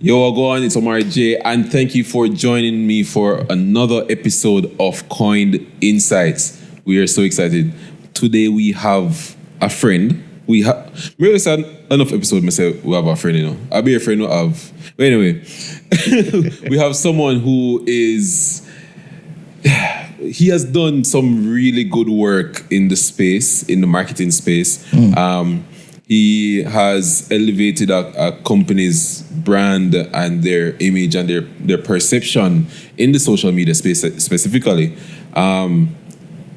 Yo, go on, it's Omar J, and thank you for joining me for another episode of Koined Insights. We are so excited. Today we have a friend. We really said enough episode myself. We have a friend, you know. I'll be a friend. We have. But anyway, we have someone who is. He has done some really good work in the space, in the marketing space. He has elevated a company's brand and their image and their perception in the social media space specifically.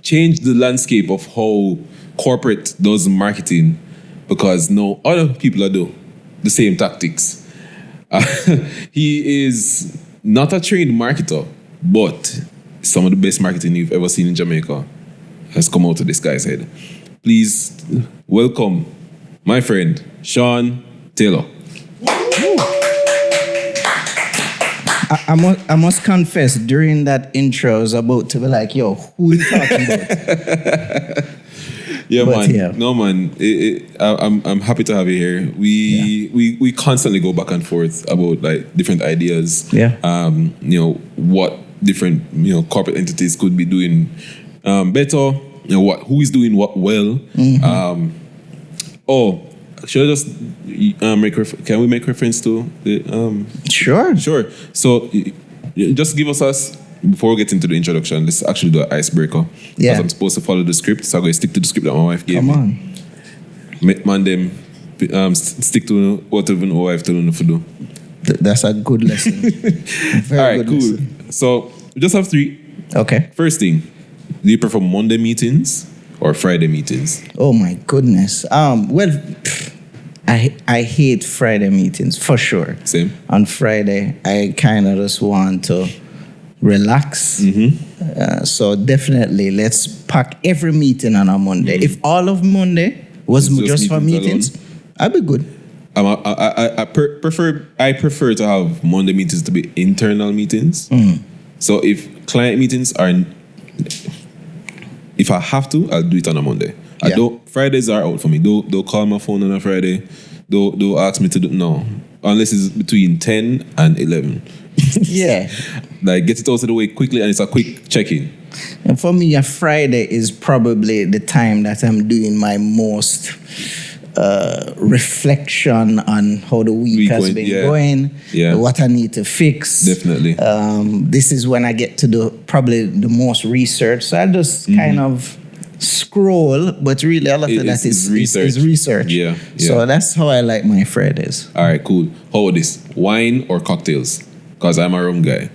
Changed the landscape of how corporate does marketing because no other people are doing the same tactics. He is not a trained marketer, but some of the best marketing you've ever seen in Jamaica has come out of this guy's head. Please welcome my friend, Sean Taylor. I must confess, during that intro, I was about to be like, yo, who are you talking about? Yeah, but man. Yeah. No, man. I'm happy to have you here. We constantly go back and forth about like different ideas. Yeah. What different corporate entities could be doing better. Who is doing what well. Mm-hmm. Should I just can we make reference to the Sure. So just give us before we get into the introduction, let's actually do an icebreaker. Yeah. Because I'm supposed to follow the script, so I'm going to stick to the script that my wife gave me. Come on. Stick to whatever my wife told me to do. That's a good lesson. Very all right, good cool. lesson. So we just have 3. Okay. First thing, do you prefer Monday meetings or Friday meetings? Oh my goodness. I hate Friday meetings for sure. Same. On Friday, I kind of just want to relax. Mm-hmm. So definitely, let's pack every meeting on a Monday. Mm-hmm. If all of Monday was just for meetings, I'd be good. I prefer to have Monday meetings to be internal meetings. Mm-hmm. So if client meetings are, if I have to, I'll do it on a Monday. Fridays are out for me. Don't call my phone on a Friday. Don't ask me to do unless it's between 10 and 11. Yeah. Like get it out of the way quickly and it's a quick check-in. And for me, a Friday is probably the time that I'm doing my most reflection on how the week has been going, what I need to fix. Definitely. This is when I get to do probably the most research. So I just kind of scroll, but really a lot of that is research. Yeah. So that's how I like my Fridays. All right, cool. How about this? Wine or cocktails? Because I'm a rum guy.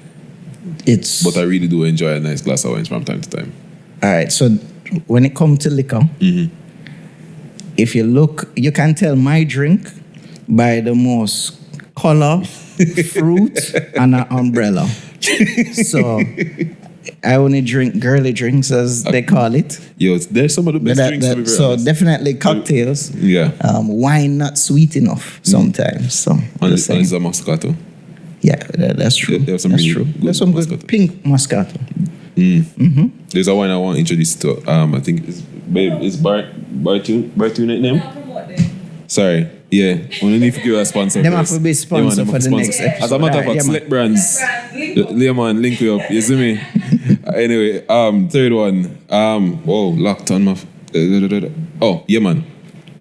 But I really do enjoy a nice glass of wine from time to time. All right, so when it comes to liquor, if you look, you can tell my drink by the most color, fruit, and an umbrella. So I only drink girly drinks, as they call it. Yo, there's some of the best drinks. So definitely cocktails. Yeah. Wine not sweet enough sometimes. So unless a Moscato. Yeah, that's true. That's true. There's some good Moscato. Pink Moscato. Mm-hmm. There's a wine I want to introduce to. I think it's Barita name. Sorry. Yeah, we need to give a sponsor. Them have to be sponsor for the next episode. As a matter of fact, Select Brands. Man, link you up. You see me? Anyway, third one. Locked on my. Man.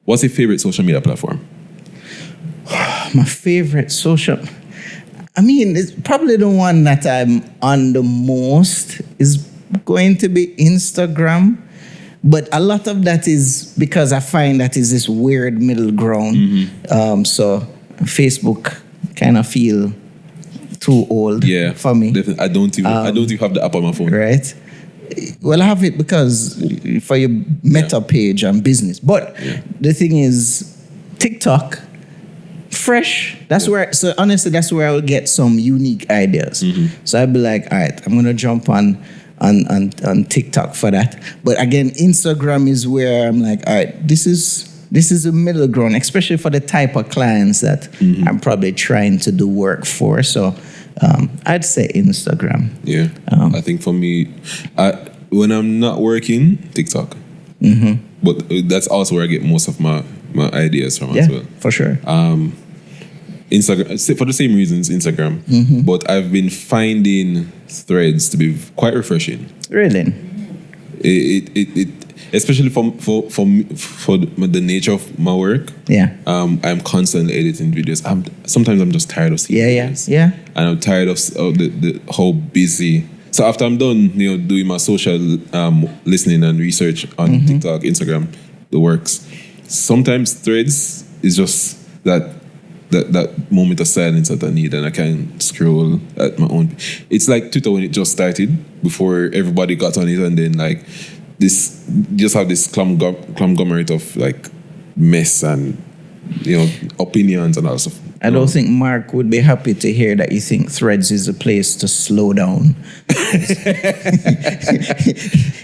What's your favorite social media platform? My favorite social. I mean, it's probably the one that I'm on the most is going to be Instagram. But a lot of that is because I find that is this weird middle ground. Mm-hmm. So Facebook kind of feel too old for me. Definitely. I don't even have the app on my phone. Right. Well, I have it because for your meta page and business. But the thing is, TikTok, fresh. That's where. So honestly, that's where I will get some unique ideas. Mm-hmm. So I'd be like, all right, I'm gonna jump on TikTok for that. But again, Instagram is where I'm like, all right, this is a middle ground, especially for the type of clients that I'm probably trying to do work for. So I'd say Instagram. Yeah. I think for me, when I'm not working, TikTok. Mm-hmm. But that's also where I get most of my ideas from as well. For sure. Instagram for the same reasons, Instagram. But I've been finding threads to be quite refreshing. Really? It especially for the nature of my work. Yeah. I'm constantly editing videos. Sometimes I'm just tired of seeing videos. Yeah. And I'm tired of the how busy. So after I'm done, doing my social listening and research on TikTok, Instagram, the works. Sometimes threads is just that moment of silence that I need, and I can scroll at my own. It's like Twitter when it just started, before everybody got on it, and then like this, just have this conglomerate of like mess and opinions and all that stuff. I don't think Mark would be happy to hear that you think Threads is a place to slow down.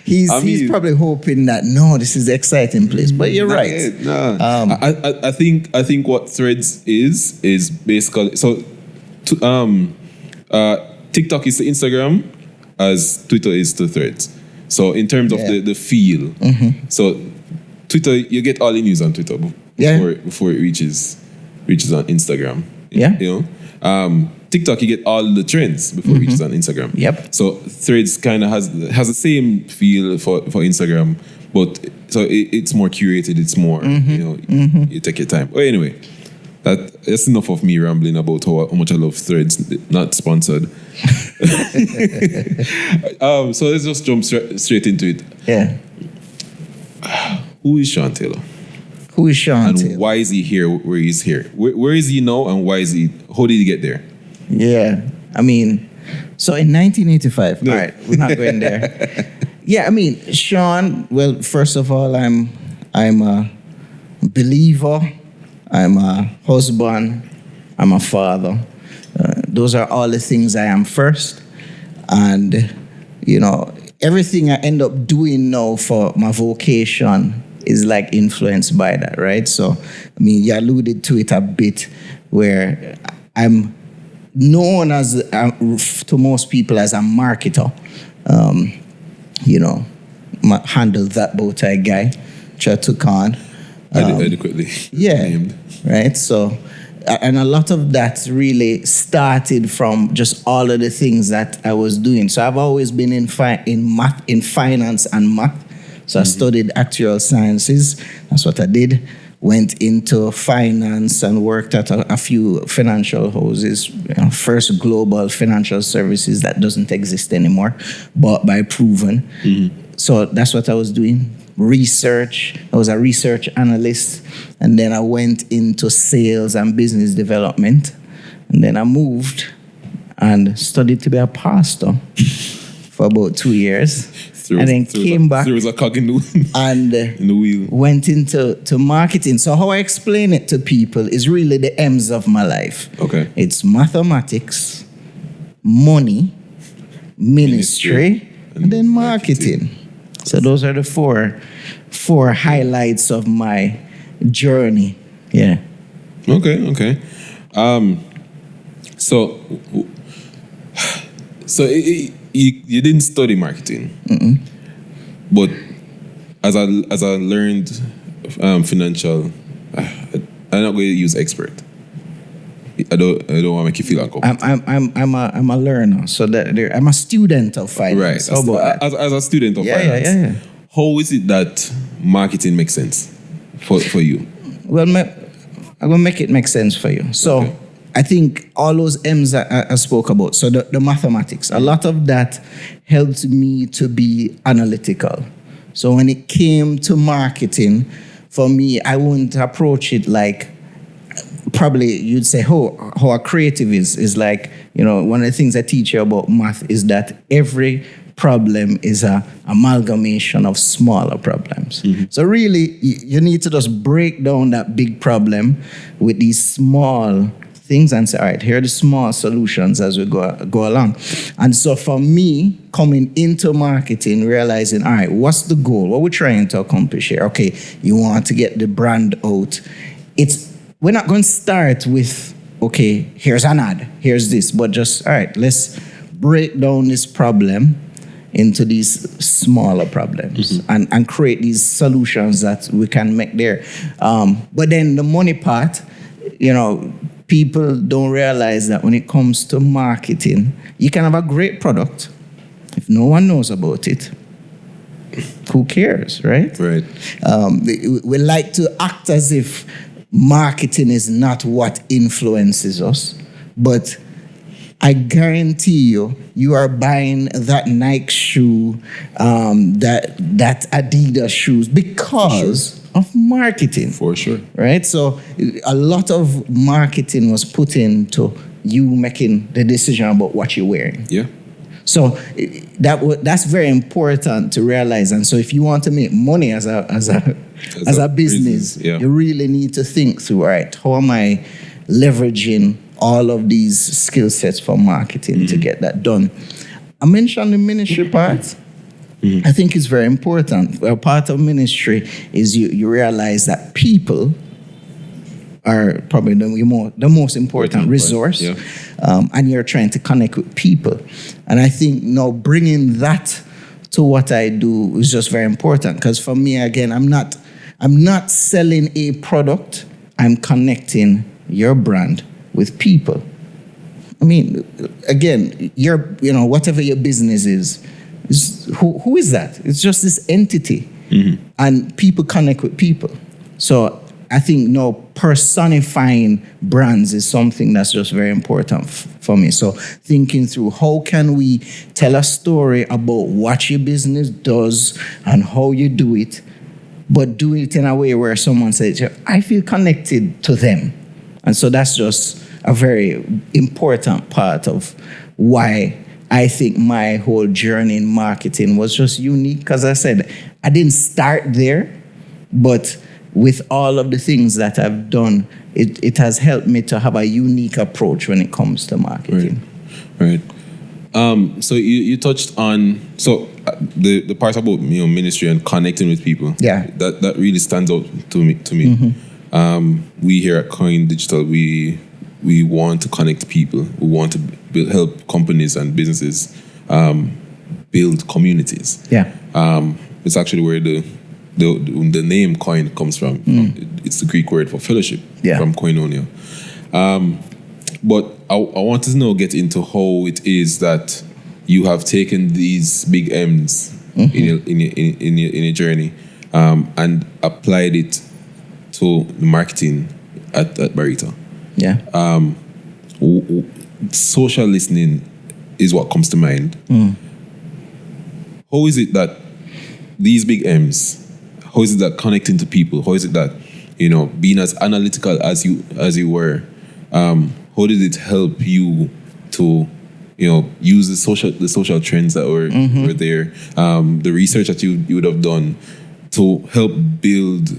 He's probably hoping that this is the exciting place. But you're right. I think what Threads is basically TikTok is to Instagram as Twitter is to Threads. So in terms of the feel, so Twitter, you get all the news on Twitter before it reaches on Instagram. TikTok, you get all the trends before it reaches on Instagram. Yep. So Threads kind of has the same feel for Instagram, but so it's more curated. It's more you take your time. Well, anyway, that's enough of me rambling about how much I love Threads. Not sponsored. So let's just jump straight into it. Yeah. Who is Sean Taylor? Who is Sean Taylor? And why is he here where he's here? Where is he now, and why is he? How did he get there? Yeah, I mean, so in 1985. All right, we're not going there. Yeah, I mean, Sean. Well, first of all, I'm a believer. I'm a husband. I'm a father. Those are all the things I am first, and everything I end up doing now for my vocation is like influenced by that, right? So, I mean, you alluded to it a bit, where I'm known as, to most people, as a marketer. Handled that bow tie guy, which I took on. Adequately. Yeah, named. Right? So, and a lot of that really started from just all of the things that I was doing. So I've always been in finance and math. So I studied actuarial sciences. That's what I did. Went into finance and worked at a few financial houses. First global financial services that doesn't exist anymore, bought by Proven. So that's what I was doing. Research. I was a research analyst. And then I went into sales and business development. And then I moved and studied to be a pastor for about 2 years. And then came back. There was a cog in the wheel. Went into marketing. So how I explain it to people is really the M's of my life. Okay. It's mathematics, money, ministry, and then marketing. So those are the four highlights of my journey. Yeah. Okay. So you didn't study marketing, but as I learned financial, I'm not going to use expert. I don't want to make you feel uncomfortable. I'm a learner, so that I'm a student of finance. Right. How about that? As a student of finance. Yeah. How is it that marketing makes sense for you? Well, I'm gonna make it make sense for you. So. Okay. I think all those M's I spoke about, so the mathematics, a lot of that helped me to be analytical. So when it came to marketing, for me, I wouldn't approach it like, probably you'd say, how a creative is like, one of the things I teach you about math is that every problem is an amalgamation of smaller problems. So really, you need to just break down that big problem with these small things and say, all right, here are the small solutions as we go along. And so for me, coming into marketing, realizing, all right, what's the goal? What we're trying to accomplish here? Okay, you want to get the brand out. We're not going to start with, okay, here's an ad, here's this, but just, all right, let's break down this problem into these smaller problems and create these solutions that we can make there. But then the money part, people don't realize that when it comes to marketing, you can have a great product. If no one knows about it, who cares, right? Right. We like to act as if marketing is not what influences us, but I guarantee you are buying that Nike shoe, that Adidas shoes because of marketing. For sure. Right? So a lot of marketing was put into you making the decision about what you're wearing. Yeah. So that's very important to realize. And so if you want to make money as a business, you really need to think through, all right, how am I leveraging all of these skill sets for marketing to get that done? I mentioned the ministry part. I think it's very important. Well, part of ministry is you realize that people are probably the most important resource. Yeah. And you're trying to connect with people. And I think now bringing that to what I do is just very important. Because for me, again, I'm not selling a product. I'm connecting your brand with people. I mean, again, whatever your business is who is that? It's just this entity. And people connect with people. So I think personifying brands is something that's just very important for me. So thinking through how can we tell a story about what your business does and how you do it, but do it in a way where someone says, I feel connected to them. And so that's just a very important part of why I think my whole journey in marketing was just unique. Because I said, I didn't start there, but with all of the things that I've done, it has helped me to have a unique approach when it comes to marketing. Right. So you touched on the part about ministry and connecting with people. Yeah. That really stands out to me. We here at Koined Digital, we want to connect people. We want to help companies and businesses build communities. Yeah. It's actually where the name coin comes from. It's the Greek word for fellowship, from koinonia. But I want to get into how it is that you have taken these big M's in your journey and applied it to the marketing at Barita. Yeah. Social listening is what comes to mind. How is it that these big M's, how is it that connecting to people, how is it that, being as analytical as you were, how did it help you to, use the social trends that were there, the research that you would have done to help build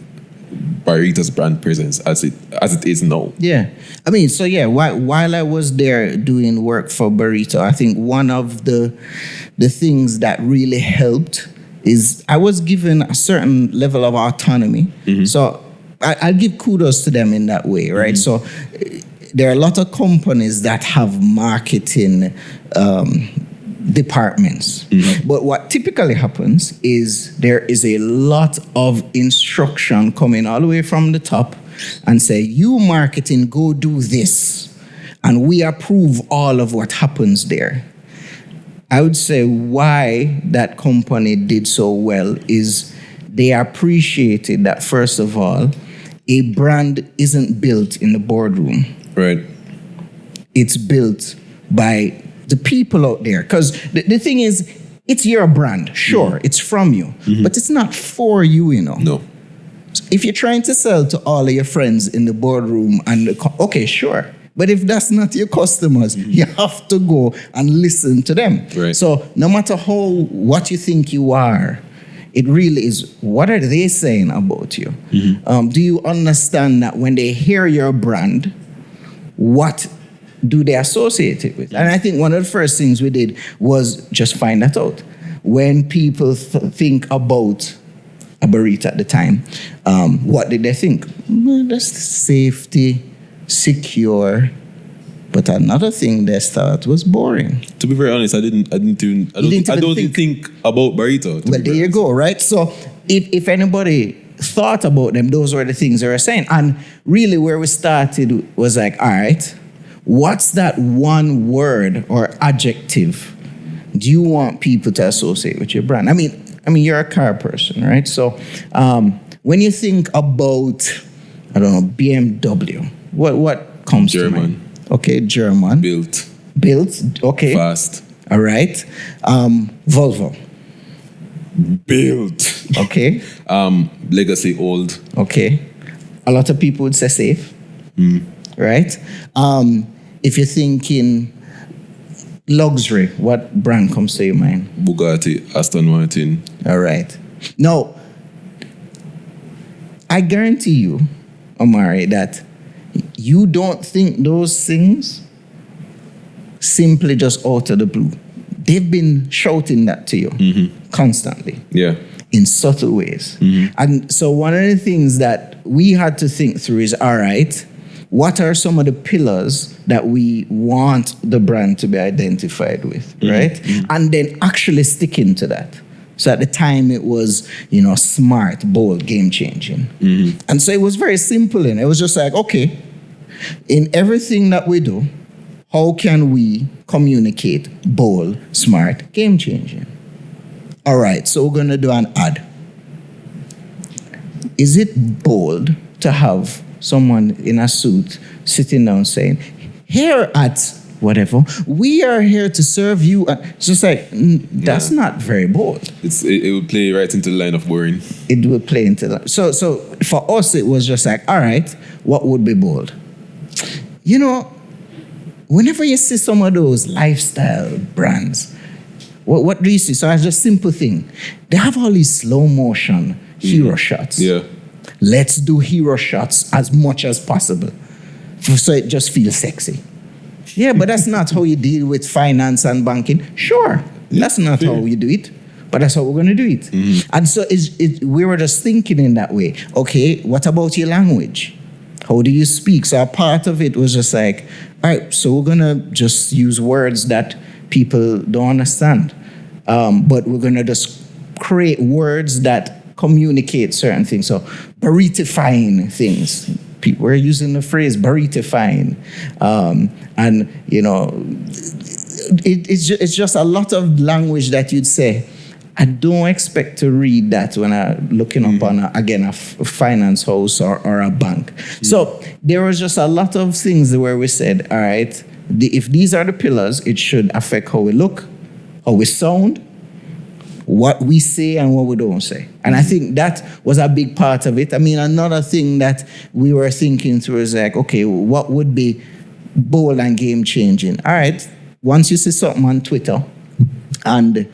Barita's brand presence as it is now? Yeah. I mean, so while I was there doing work for Barita, I think one of the things that really helped is I was given a certain level of autonomy. So I'll give kudos to them in that way, right? So there are a lot of companies that have marketing departments. But what typically happens is there is a lot of instruction coming all the way from the top and say, you marketing, go do this. And we approve all of what happens there. I would say why that company did so well is they appreciated that, first of all, a brand isn't built in the boardroom. Right. It's built by the people out there. Because the thing is, it's your brand. Sure, it's from you. But it's not for you, No. If you're trying to sell to all of your friends in the boardroom, okay, sure. But if that's not your customers, you have to go and listen to them. Right. So no matter what you think you are, it really is, what are they saying about you? Do you understand that when they hear your brand, what do they associate it with? And I think one of the first things we did was just find that out. When people think about a Barita at the time, what did they think? That's safety, secure. But another thing they thought was boring. To be very honest, I don't even think about Barita. Well, there you go, right? So if anybody thought about them, those were the things they were saying. And really where we started was like, all right, what's that one word or adjective do you want people to associate with your brand? I mean, you're a car person, right? So when you think about, I don't know, BMW, what comes to mind? Okay, German. Built, okay. fast. All right. Volvo. Built. Okay. Legacy, old. Okay. A lot of people would say safe. Right? If you're thinking luxury, what brand comes to your mind? Bugatti, Aston Martin. All right. Now, I guarantee you, Omari, that you don't think those things simply just out of the blue. They've been shouting that to you constantly. Yeah. In subtle ways. And so one of the things that we had to think through is, all right, what are some of the pillars that we want the brand to be identified with, right? And then actually sticking to that. So at the time it was, smart, bold, game-changing. And so it was very simple, and it was just like, okay, in everything that we do, how can we communicate bold, smart, game-changing? All right, so we're going to do an ad. Is it bold to have someone in a suit sitting down saying, here at whatever, we are here to serve you? It's just like, that's not very bold. It would play right into the line of boring. It would play into that. So for us, it was just like, all right, what would be bold? Whenever you see some of those lifestyle brands, what do you see? So it's just a simple thing. They have all these slow motion hero shots. Yeah. Let's do hero shots as much as possible. So it just feels sexy. Yeah, but that's not how you deal with finance and banking. Sure, that's not how you do it, but that's how we're going to do it. And so we were just thinking in that way. Okay, what about your language? How do you speak? So a part of it was just like, all right, so we're going to just use words that people don't understand. But we're going to just create words that communicate certain things. So Baritifying things. People were using the phrase Baritifying. It's just a lot of language that you'd say, I don't expect to read that when I'm looking up on, a finance house or a bank. So there was just a lot of things where we said, all right, if these are the pillars, it should affect how we look, how we sound, what we say and what we don't say. And I think that was a big part of it. I mean, another thing that we were thinking through is like, okay, what would be bold and game-changing? All right, once you see something on Twitter and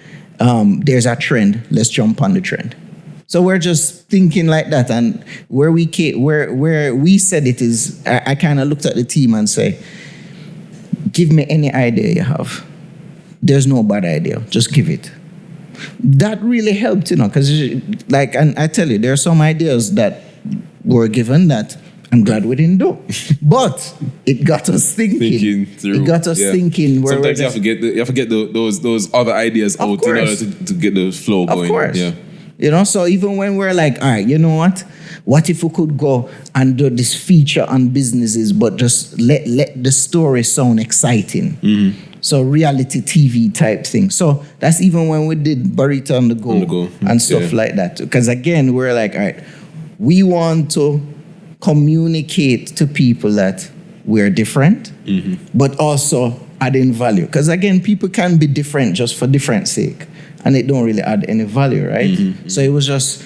there's a trend, let's jump on the trend. So we're just thinking like that. And where we said it is, I kind of looked at the team and say, give me any idea you have. There's no bad idea, just give it. That really helped, because and I tell you, there are some ideas that were given that I'm glad we didn't do. But it got us thinking. Through. It got us thinking. Sometimes you have to get those other ideas out in order to get the flow going. Of course. Yeah. So even when we're like, all right, you know what? What if we could go and do this feature on businesses, but just let the story sound exciting? So reality TV type thing. So that's even when we did Barita on the go. And stuff like that. Because again, we're like, all right, we want to communicate to people that we're different, but also adding value. Because again, people can be different just for different sake, and it don't really add any value, right? So it was just,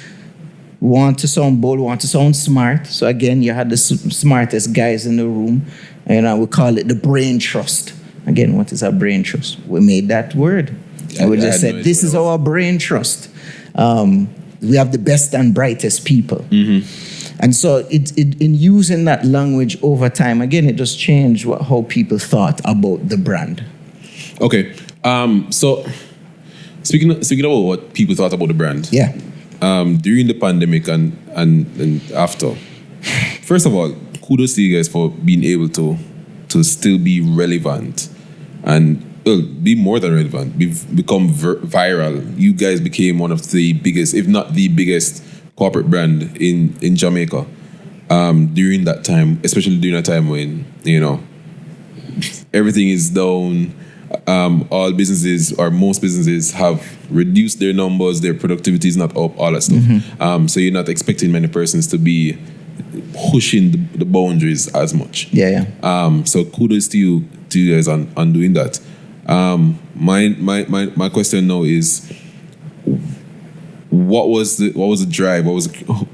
want to sound bold, want to sound smart. So again, you had the smartest guys in the room, and we call it the brain trust. Again, what is our brain trust? We made that word. And we just said, this is our brain trust. We have the best and brightest people. And so in using that language over time, again, it just changed how people thought about the brand. Okay. So speaking about what people thought about the brand. Yeah. During the pandemic and after, first of all, kudos to you guys for being able to still be relevant and be more than relevant. Become viral. You guys became one of the biggest, if not the biggest, corporate brand in Jamaica during that time, especially during a time when, everything is down. All businesses or most businesses have reduced their numbers, their productivity is not up, all that stuff. So you're not expecting many persons to be pushing the boundaries as much. So kudos to you guys on doing that. My question now is, what was the drive? What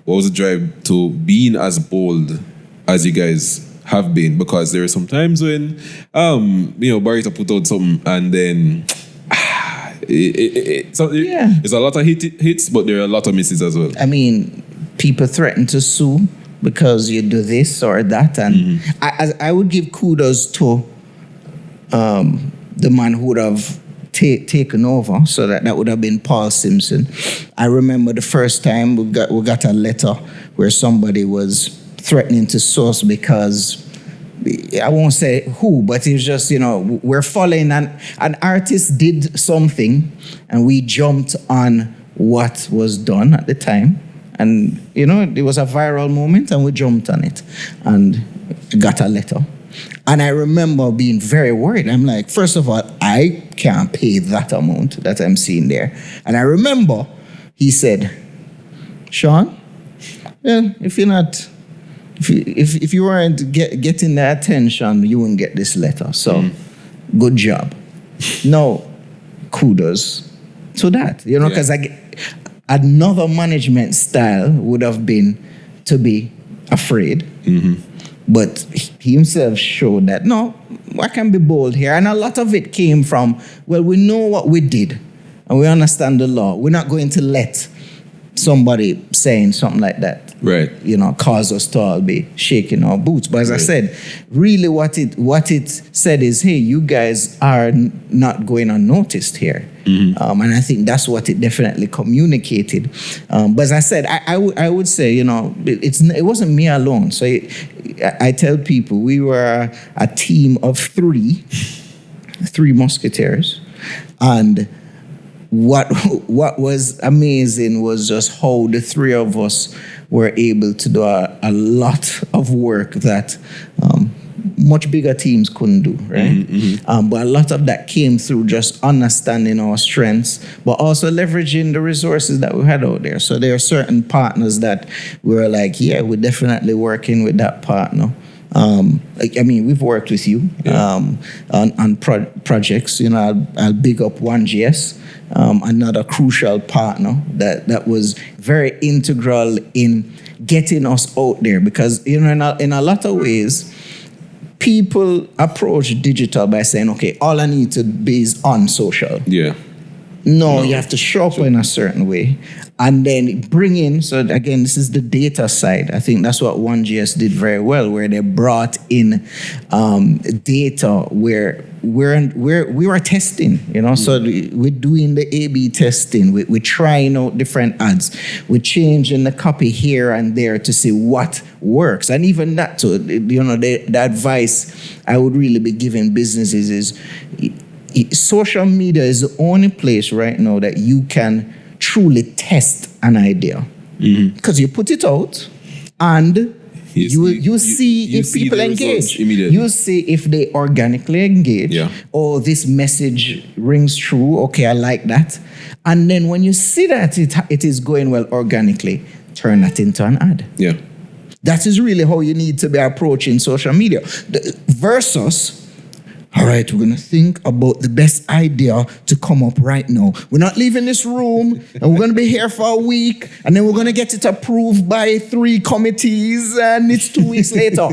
was the drive to being as bold as you guys have been? Because there are some times when Barita put out something and then it's a lot of hits, but there are a lot of misses as well. I mean, people threaten to sue because you do this or that, and I would give kudos to the man who would have taken over, so that would have been Paul Simpson. I remember the first time we got a letter where somebody was threatening to sue us because, I won't say who, but it was just, we're following an artist did something and we jumped on what was done at the time. And, it was a viral moment and we jumped on it and got a letter. And I remember being very worried. I'm like, first of all, I can't pay that amount that I'm seeing there. And I remember he said, Sean, well, if you weren't getting the attention, you wouldn't get this letter. So, good job. No, kudos to that. Because another management style would have been to be afraid. But he himself showed that, no, I can be bold here. And a lot of it came from, well, we know what we did and we understand the law. We're not going to let somebody saying something like that, cause us to all be shaking our boots. But as I said, really what it said is, hey, you guys are not going unnoticed here. And I think that's what it definitely communicated. But as I said, I would say, it wasn't me alone. So I tell people we were a team of three musketeers, and what was amazing was just how the three of us were able to do a lot of work that much bigger teams couldn't do, right? But a lot of that came through just understanding our strengths, but also leveraging the resources that we had out there. So there are certain partners that we were like, we're definitely working with that partner. We've worked with you on projects. I'll big up 1GS, another crucial partner that was very integral in getting us out there, because in a lot of ways, people approach digital by saying, okay, all I need to be is on social. No, you have to show up in a certain way and then bring in. So again, this is the data side. I think that's what 1GS did very well, where they brought in data where we were testing, So we're doing the A/B testing. We're trying out different ads. We're changing the copy here and there to see what works. And even that, so the advice I would really be giving businesses is, social media is the only place right now that you can truly test an idea, because you put it out and you see if people engage. You see if they organically engage. Oh, this message rings true. Okay, I like that. And then when you see that it is going well organically, turn that into an ad. That is really how you need to be approaching social media. Versus, all right, we're going to think about the best idea to come up right now. We're not leaving this room, and we're going to be here for a week, and then we're going to get it approved by 3 committees, and it's 2 weeks later.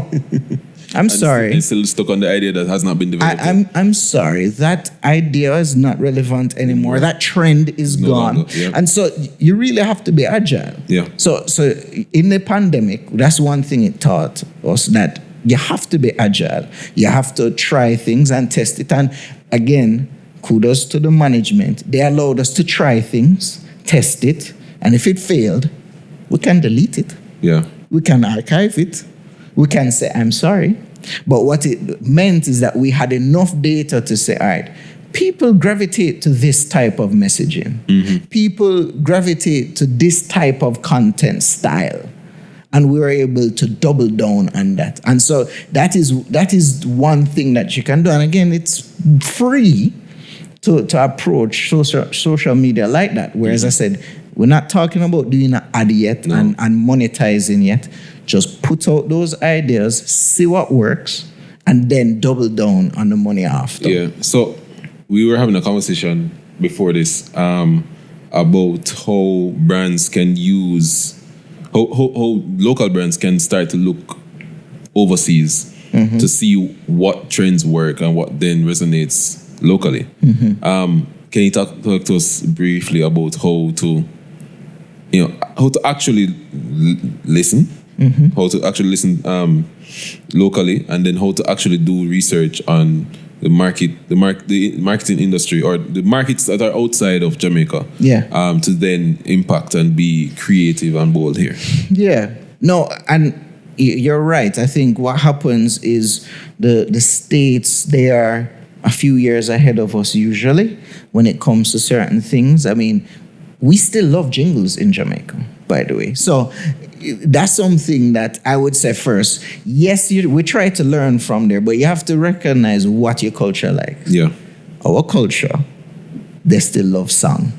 I'm sorry. And still stuck on the idea that has not been developed. I'm sorry. That idea is not relevant anymore. That trend is gone. And so you really have to be agile. So in the pandemic, that's one thing it taught us, that you have to be agile. You have to try things and test it. And again, kudos to the management. They allowed us to try things, test it, and if it failed, we can delete it. We can archive it. We can say, I'm sorry. But what it meant is that we had enough data to say, all right, people gravitate to this type of messaging. People gravitate to this type of content style. And we were able to double down on that. And so that is one thing that you can do. And again, it's free to approach social media like that. Whereas I said, we're not talking about doing an ad yet and monetizing yet. Just put out those ideas, see what works, and then double down on the money after. Yeah. So we were having a conversation before this about how brands can use how local brands can start to look overseas to see what trends work and what then resonates locally. Can you talk to us briefly about how to actually listen, how to actually listen locally, and then how to actually do research on the marketing industry or the markets that are outside of Jamaica, to then impact and be creative and bold here. Yeah, no, and you're right. I think what happens is the states, they are a few years ahead of us usually when it comes to certain things. I mean, we still love jingles in Jamaica, by the way. So that's something that I would say first. Yes, we try to learn from there, but you have to recognize what your culture likes. Yeah. Our culture, they still love song.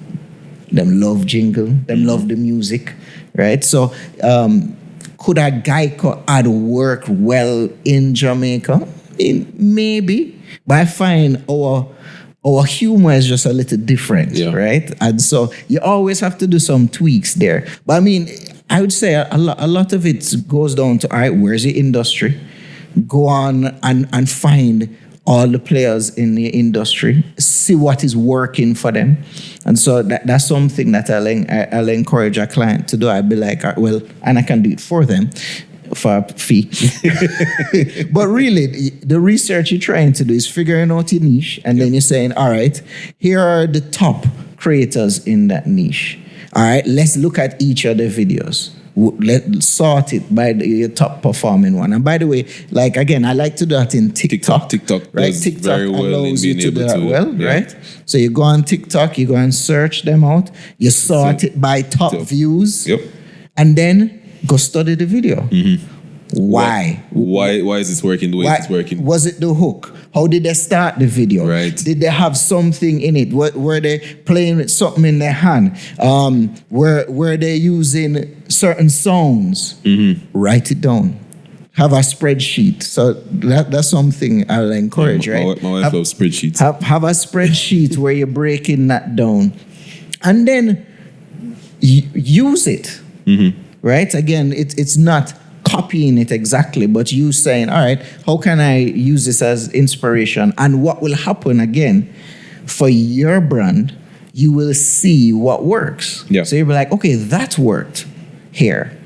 Them love jingle. Them love the music, right? So could a Geico ad work well in Jamaica? Maybe. But I find our humor is just a little different, right? And so you always have to do some tweaks there. But I mean, I would say a lot of it goes down to, all right, where's the industry? Go on and find all the players in the industry, see what is working for them. And so that's something that I'll encourage a client to do. I'll be like, well, and I can do it for them for a fee. But really, the research you're trying to do is figuring out your niche, and then you're saying, all right, here are the top creators in that niche. All right, let's look at each of the videos. Let's sort it by your top performing one. And by the way, like again, I like to do that in TikTok. TikTok right? does TikTok very well allows in you being to able do that to, well, right? So you go on TikTok, you go and search them out, you sort it by top views, and then go study the video. Why? Why is this working the way it's working? Was it the hook? How did they start the video? Right. Did they have something in it? Were they playing with something in their hand? Were they using certain sounds? Write it down. Have a spreadsheet. So that's something I'll encourage, right? My wife loves spreadsheets. Have a spreadsheet where you're breaking that down. And then use it. Right? Again, it's not copying it exactly, but you saying, all right, how can I use this as inspiration? And what will happen again for your brand, you will see what works. So you'll be like, okay, that worked here.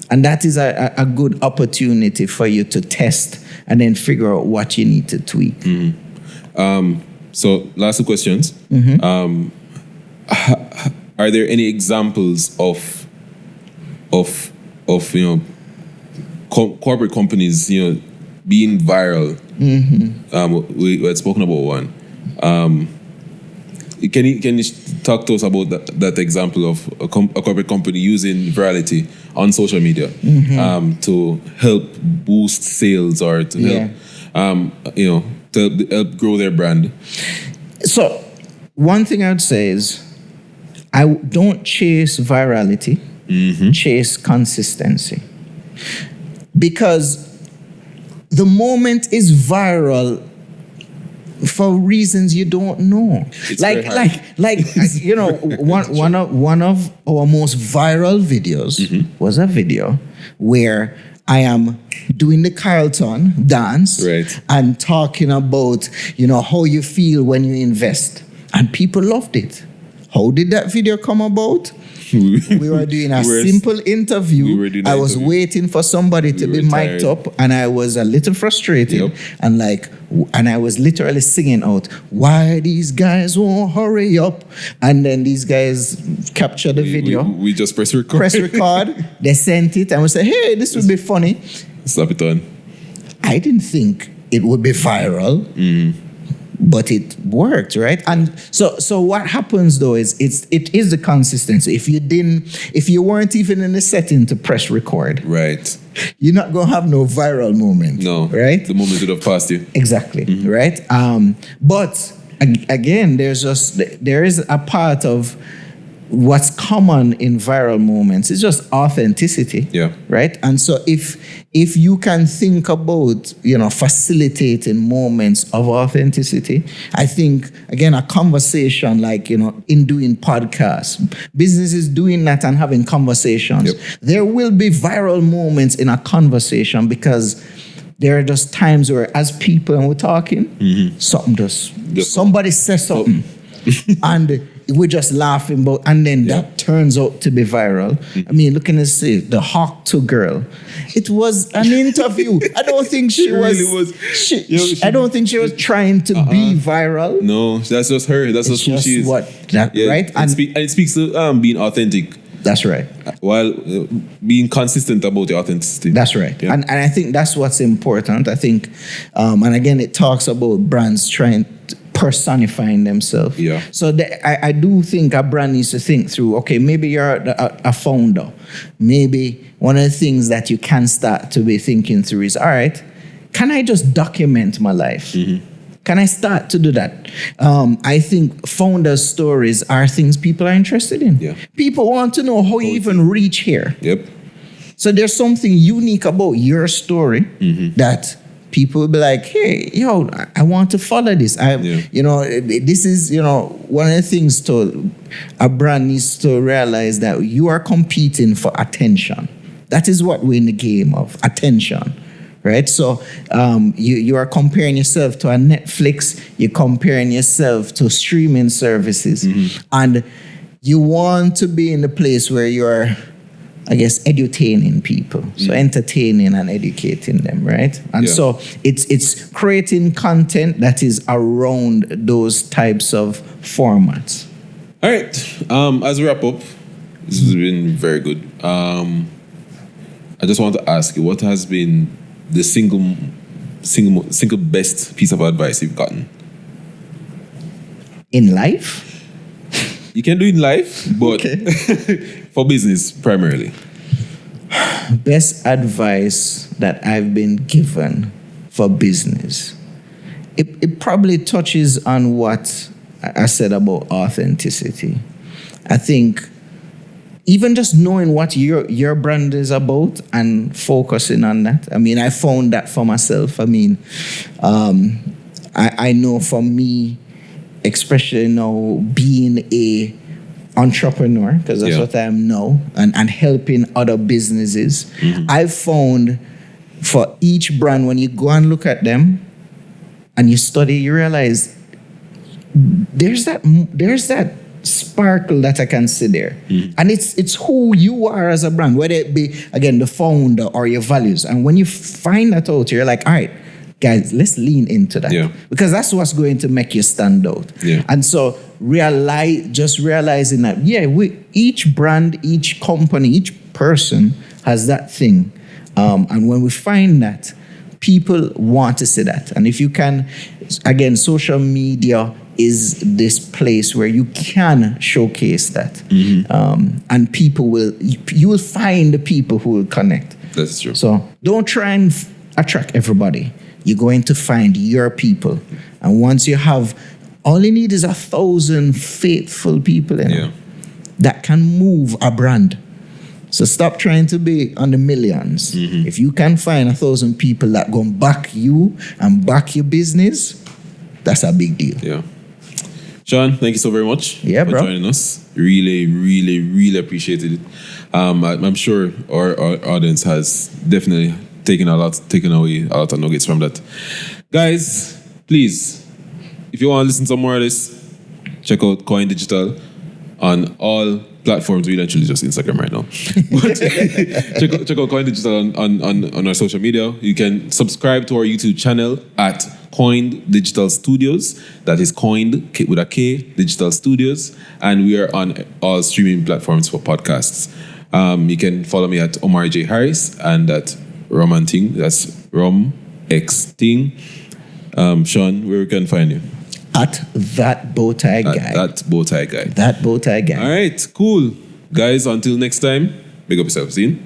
And that is a good opportunity for you to test and then figure out what you need to tweak. So last two questions. Are there any examples of corporate companies, being viral? We had spoken about one. Can you talk to us about that example of a corporate company using virality on social media to help boost sales or to help to help grow their brand? So one thing I would say is, I don't chase virality, chase consistency. Because the moment is viral for reasons you don't know. It's one of our most viral videos was a video where I am doing the Carlton dance and talking about, how you feel when you invest. And people loved it. How did that video come about? We were doing a simple interview. I was waiting for somebody to be mic'd up, and I was a little frustrated. And I was literally singing out, "Why these guys won't hurry up?" And then these guys captured the video. We just press record. They sent it, and we said, "Hey, this would be funny." Slap it on. I didn't think it would be viral. but it worked, right? And so what happens though is it is the consistency. If you weren't even in the setting to press record, Right. you're not gonna have no viral moment. No. Right? The moment would have passed you. Exactly. Right? But again, there is a part of what's common in viral moments. It's just authenticity. Yeah. Right? And so if you can think about, facilitating moments of authenticity, I think, again, a conversation like, in doing podcasts, businesses doing that and having conversations, there will be viral moments in a conversation because there are just times where as people and we're talking, something somebody says something and we're just laughing about, and then that turns out to be viral. I mean, looking at the Hawk 2 girl, it was an interview. I don't think she I don't think she was trying to be viral. No, that's just her. That's just who she is. Right? And it speaks to being authentic. That's right. While being consistent about the authenticity. That's right. Yeah. And I think that's what's important. I think, and again, it talks about brands trying personifying themselves. Yeah. So I do think a brand needs to think through, okay, maybe you're a founder. Maybe one of the things that you can start to be thinking through is, all right, can I just document my life? Can I start to do that? I think founders' stories are things people are interested in. Yeah. People want to know how you even reach here. Yep. So there's something unique about your story that people will be like, hey, I want to follow this. This is, one of the things a brand needs to realize that you are competing for attention. That is what we're in the game of, attention. Right? So you are comparing yourself to a Netflix, you're comparing yourself to streaming services, and you want to be in the place where you're, I guess, edutaining people. So entertaining and educating them, right? And so it's creating content that is around those types of formats. All right. As we wrap up, this has been very good. I just want to ask you, what has been the single best piece of advice you've gotten? In life? You can do it in life, but for business primarily. Best advice that I've been given for business. It probably touches on what I said about authenticity. I think even just knowing what your brand is about and focusing on that. I mean, I found that for myself. I mean, I know for me, especially now being a entrepreneur, because that's what I am now, and helping other businesses, I've found for each brand, when you go and look at them and you study, you realize there's that sparkle that I can see there. And it's who you are as a brand, whether it be, again, the founder or your values. And when you find that out, you're like, all right, guys, let's lean into that. Yeah. Because that's what's going to make you stand out. Yeah. And so realizing that, each brand, each company, each person has that thing. And when we find that, people want to see that. And if you can, again, social media is this place where you can showcase that. And you will find the people who will connect. That's true. So don't try and attract everybody. You're going to find your people. And once you have, all you need is 1,000 faithful people in it that can move a brand. So stop trying to be on the millions. If you can find 1,000 people that go back you and back your business, that's a big deal. Yeah. Sean, thank you so very much for joining us. Really, really, really appreciated it. I'm sure our audience has definitely taken away a lot of nuggets from that. Guys, please, if you want to listen to more of this, check out Koined Digital on all platforms. We actually just Instagram right now. But check out Koined Digital on our social media. You can subscribe to our YouTube channel at Koined Digital Studios. That is Koined with a K, Digital Studios. And we are on all streaming platforms for podcasts. You can follow me at Omar J. Harris and at Roman Ting. That's Rom X Ting. Sean, where we can find you? at that bow tie guy. That bow tie guy. That bow tie guy. All right, cool. Guys, until next time, big up yourself. See you.